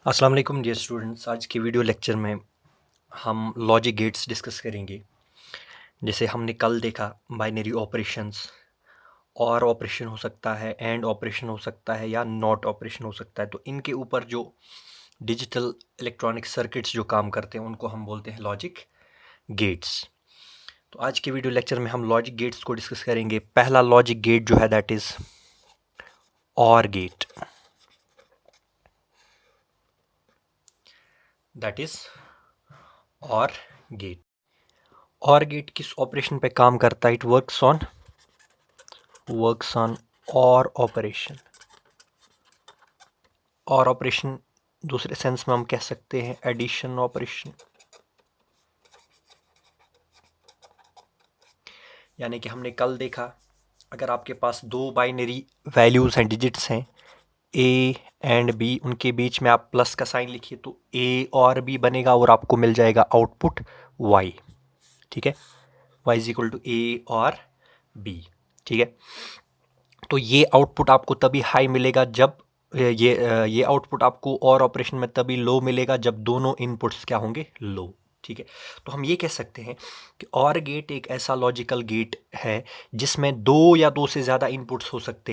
अस्सलाम वालेकुम dear students. आज की वीडियो लेक्चर में हम लॉजिक गेट्स डिस्कस करेंगे। जैसे हमने कल देखा बाइनरी ऑपरेशंस, और ऑपरेशन हो सकता है, एंड ऑपरेशन हो सकता है, या नॉट ऑपरेशन हो सकता है। तो इनके ऊपर जो डिजिटल इलेक्ट्रॉनिक सर्किट्स जो काम करते हैं उनको हम बोलते हैं लॉजिक गेट्स। तो आज के वीडियो लेक्चर में हम लॉजिक गेट्स को डिस्कस करेंगे। पहला लॉजिक गेट जो है दैट इज़ और गेट। दैट इज़ और गेट। और गेट किस ऑपरेशन पे काम करता है? इट वर्क्स ऑन और ऑपरेशन। और ऑपरेशन दूसरे सेंस में हम कह सकते हैं एडिशन ऑपरेशन। यानी कि हमने कल देखा, अगर आपके पास दो बाइनरी वैल्यूज़ हैं, डिजिट्स हैं ए एंड बी, उनके बीच में आप प्लस का साइन लिखिए तो ए और बी बनेगा और आपको मिल जाएगा आउटपुट वाई। ठीक है, Y is equal to A और बी। ठीक है, तो ये आउटपुट आपको तभी हाई मिलेगा जब ये आउटपुट आपको और ऑपरेशन में तभी लो मिलेगा जब दोनों इनपुट्स क्या होंगे? लो। ठीक है, तो हम ये कह सकते हैं कि और गेट एक ऐसा लॉजिकल गेट है जिसमें दो या दो से ज़्यादा इनपुट्स हो सकते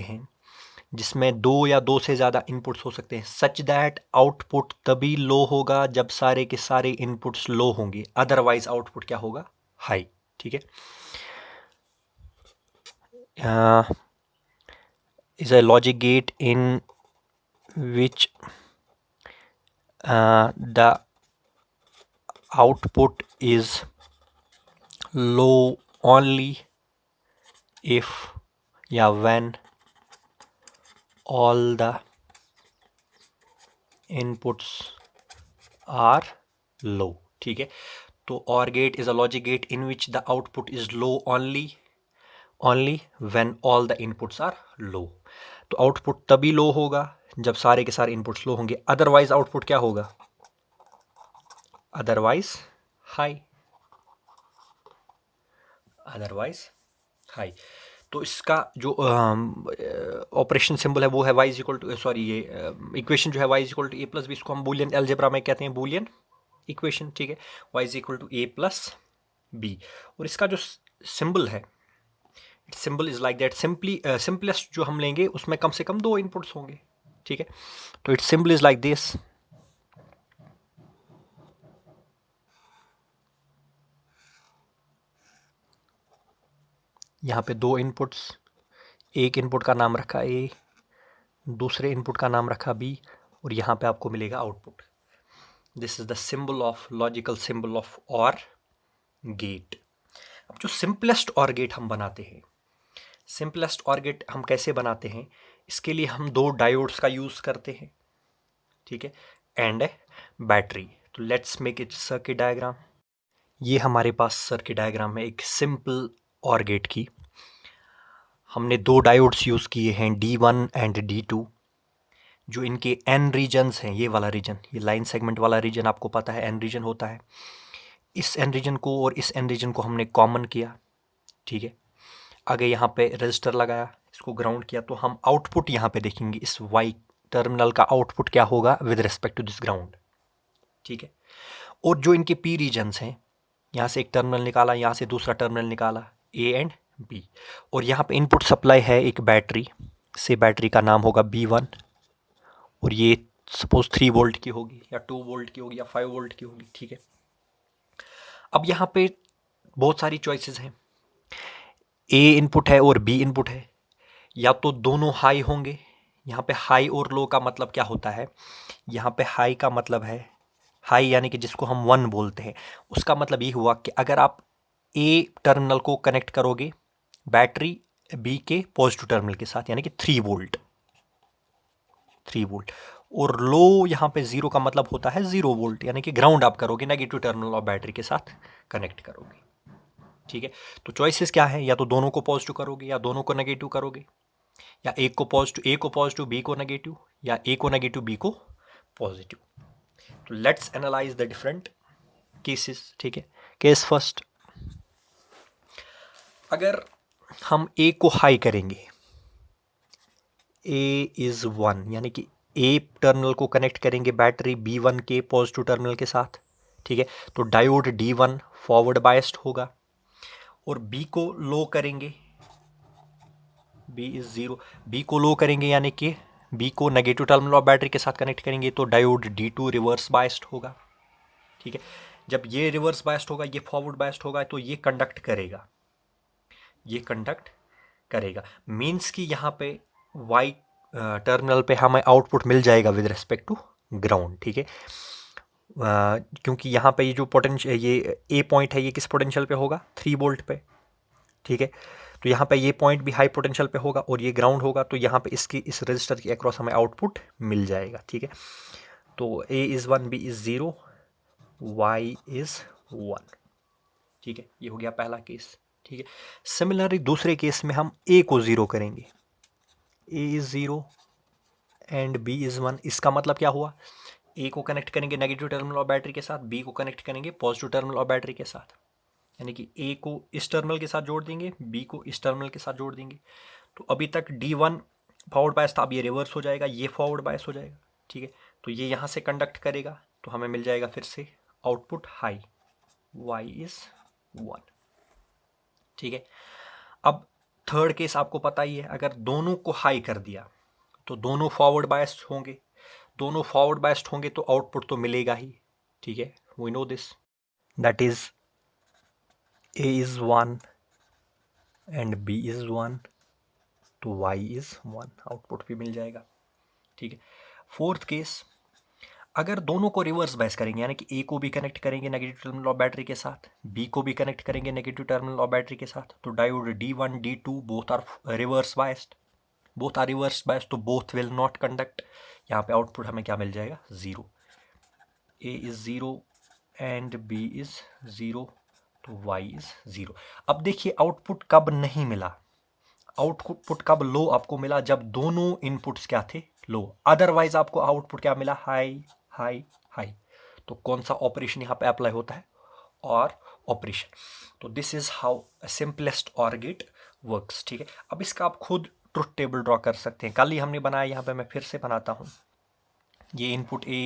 हैं, सच दैट आउटपुट तभी लो होगा जब सारे के सारे इनपुट्स लो होंगे, अदरवाइज आउटपुट क्या होगा? हाई। ठीक है, is a logic gate in which the output is low only if when all the inputs are low. ठीक है, तो OR gate is a logic gate in which the output is low only when all the inputs are low. तो output तभी लो होगा जब सारे के सारे इनपुट्स लो होंगे, अदरवाइज आउटपुट क्या होगा? Otherwise high. तो इसका जो ऑपरेशन सिंबल है वो है y is equal to, sorry ये इक्वेशन जो है y is equal to A plus B, इसको हम बूलियन अलजेब्रा में कहते हैं बूलियन इक्वेशन। ठीक है, y is equal to A plus B, और इसका जो सिंबल है, it symbol is like that. Simplest जो हम लेंगे उसमें कम से कम दो इनपुट्स होंगे। ठीक है, तो it symbol is like this. यहाँ पे दो इनपुट्स, एक इनपुट का नाम रखा ए, दूसरे इनपुट का नाम रखा बी, और यहाँ पे आपको मिलेगा output. This is the symbol of logical symbol of और गेट। अब जो सिंपलेस्ट और गेट हम बनाते हैं, सिंपलेस्ट और गेट हम कैसे बनाते हैं? इसके लिए हम दो डायोड्स का यूज करते हैं। ठीक है, एंड बैटरी। तो let's make it circuit diagram. ये हमारे पास सर्किट डायग्राम है एक सिंपल और गेट की। हमने दो डायोड्स यूज़ किए हैं D1 एंड D2। जो इनके एन रीजन्स हैं, ये वाला रीजन, ये लाइन सेगमेंट वाला रीजन आपको पता है एन रीजन होता है। इस एन रीजन को और इस एन रीजन को हमने कॉमन किया। ठीक है, आगे यहाँ पे रजिस्टर लगाया, इसको ग्राउंड किया, तो हम आउटपुट यहाँ पे देखेंगे इस वाई टर्मिनल का आउटपुट क्या होगा with respect to this ground. ठीक है, और जो इनके पी रीजन्स हैं, यहाँ से एक टर्मिनल निकाला, यहाँ से दूसरा टर्मिनल निकाला, ए एंड बी, और यहाँ पे इनपुट सप्लाई है एक बैटरी से, बैटरी का नाम होगा B1, और ये सपोज 3 वोल्ट की होगी या 2 वोल्ट की होगी या 5 वोल्ट की होगी। ठीक है, अब यहाँ पे बहुत सारी चॉइसेस हैं, ए इनपुट है और बी इनपुट है, या तो दोनों हाई होंगे। यहाँ पे हाई और लो का मतलब क्या होता है? यहाँ पे हाई का मतलब है, हाई यानी कि जिसको हम 1 बोलते हैं, उसका मतलब ये हुआ कि अगर आप ए टर्मिनल को कनेक्ट करोगे बैटरी बी के पॉजिटिव टर्मिनल के साथ, यानी कि 3 वोल्ट, और लो यहाँ पे 0 का मतलब होता है 0 वोल्ट, यानी कि ग्राउंड आप करोगे, नेगेटिव टर्मिनल ऑफ बैटरी के साथ कनेक्ट करोगे। ठीक है, तो चॉइसेस क्या है? या तो दोनों को पॉजिटिव करोगे, या दोनों को नेगेटिव करोगे, या एक को पॉजिटिव बी को नेगेटिव, या ए को नेगेटिव बी को पॉजिटिव। तो let's analyse the different cases. ठीक है, केस फर्स्ट, अगर हम ए को हाई करेंगे, ए इज 1, यानी कि ए टर्मिनल को कनेक्ट करेंगे बैटरी B1 के पॉजिटिव टर्मिनल के साथ, ठीक है। तो डायोड D1 फॉरवर्ड बायस्ड होगा और B को लो करेंगे, B इज 0, B को लो करेंगे यानी कि B को नेगेटिव टर्मिनल ऑफ बैटरी के साथ कनेक्ट करेंगे तो डायोड D2 रिवर्स बायस्ड होगा, ठीक है। जब ये रिवर्स बायस्ड होगा, ये फॉरवर्ड बायस्ड होगा, तो ये कंडक्ट करेगा, ये कंडक्ट करेगा। मीन्स कि यहाँ पे Y टर्मिनल पे हमें आउटपुट मिल जाएगा विद रिस्पेक्ट टू ग्राउंड, ठीक है। क्योंकि यहाँ पे ये जो पोटेंशियल, ये ए पॉइंट है, ये किस पोटेंशियल पे होगा, 3 वोल्ट पे, ठीक है। तो यहाँ पे ये पॉइंट भी हाई पोटेंशियल पे होगा और ये ग्राउंड होगा, तो यहाँ पे इसकी इस रजिस्टर के अक्रॉस हमें आउटपुट मिल जाएगा, ठीक है। तो A is 1, B is 0, Y is 1, ठीक है। ये हो गया पहला केस, ठीक है। सिमिलरली दूसरे केस में हम A को 0 करेंगे, A is 0 and B is 1। इसका मतलब क्या हुआ, A को कनेक्ट करेंगे नेगेटिव टर्मिनल ऑफ बैटरी के साथ, B को कनेक्ट करेंगे पॉजिटिव टर्मिनल ऑफ बैटरी के साथ, यानी कि A को इस टर्मिनल के साथ जोड़ देंगे, B को इस टर्मिनल के साथ जोड़ देंगे। तो अभी तक D1 फॉरवर्ड बायस था, अब ये रिवर्स हो जाएगा, ये फॉरवर्ड बायस हो जाएगा, ठीक है। तो ये यहाँ से कंडक्ट करेगा, तो हमें मिल जाएगा फिर से आउटपुट हाई, Y इज़ 1, ठीक है। अब थर्ड केस आपको पता ही है, अगर दोनों को हाई कर दिया तो दोनों फॉरवर्ड बायस्ड होंगे, दोनों फॉरवर्ड बायस्ड होंगे तो आउटपुट तो मिलेगा ही, ठीक है। We know this, that is A is 1 and B is 1, तो Y इज 1, आउटपुट भी मिल जाएगा, ठीक है। फोर्थ केस, अगर दोनों को रिवर्स बायस करेंगे, यानी कि A को भी कनेक्ट करेंगे नेगेटिव टर्मिनल ऑफ बैटरी के साथ, B को भी कनेक्ट करेंगे नेगेटिव टर्मिनल ऑफ बैटरी के साथ, तो diode D1 D2 both are reverse biased, both are reverse biased, तो बोथ विल नॉट कंडक्ट। यहाँ पे आउटपुट हमें क्या मिल जाएगा, 0। A is 0 and B is 0, तो Y इज 0। अब देखिए आउटपुट कब नहीं मिला, आउटपुट कब लो आपको मिला, जब दोनों इनपुट्स क्या थे, लो। अदरवाइज आपको आउटपुट क्या मिला, हाई हाई हाई। तो कौन सा ऑपरेशन यहाँ पे अप्लाई होता है, और ऑपरेशन। तो this is how simplest OR gate works, ठीक है। अब इसका आप खुद ट्रुथ टेबल ड्रॉ कर सकते हैं, कल ही हमने बनाया, यहाँ पे मैं फिर से बनाता हूँ। ये input A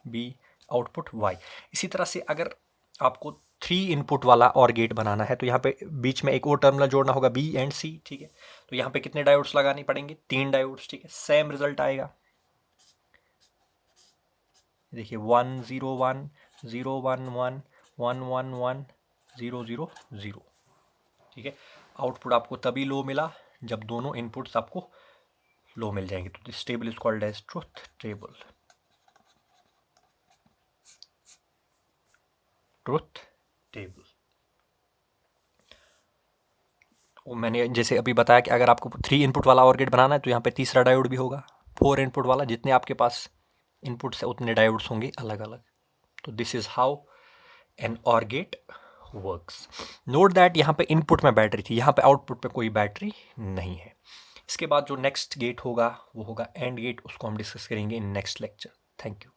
B, output Y। इसी तरह से अगर आपको 3 इनपुट वाला OR गेट बनाना है, तो यहाँ पे बीच में एक और टर्मिनल जोड़ना होगा B एंड C, ठीक है। तो यहाँ पे कितने डायोड्स लगाने पड़ेंगे, 3 डायोड्स, ठीक है। सेम रिजल्ट आएगा, देखिए 1 0 1 0 1 1 1 1 1 0 0 0, ठीक है। आउटपुट आपको तभी लो मिला जब दोनों इनपुट्स आपको लो मिल जाएंगे। तो this table is called as truth table, truth table. मैंने जैसे अभी बताया कि अगर आपको 3 इनपुट वाला OR गेट बनाना है, तो यहाँ पे तीसरा डायोड भी होगा, 4 इनपुट वाला, जितने आपके पास इनपुट्स है उतने डायोड्स होंगे अलग अलग। तो this is how an OR gate works. Note that यहाँ पे इनपुट में बैटरी थी, यहाँ पे आउटपुट पे कोई बैटरी नहीं है। इसके बाद जो नेक्स्ट गेट होगा वो होगा एंड गेट, उसको हम डिस्कस करेंगे in next lecture. Thank you.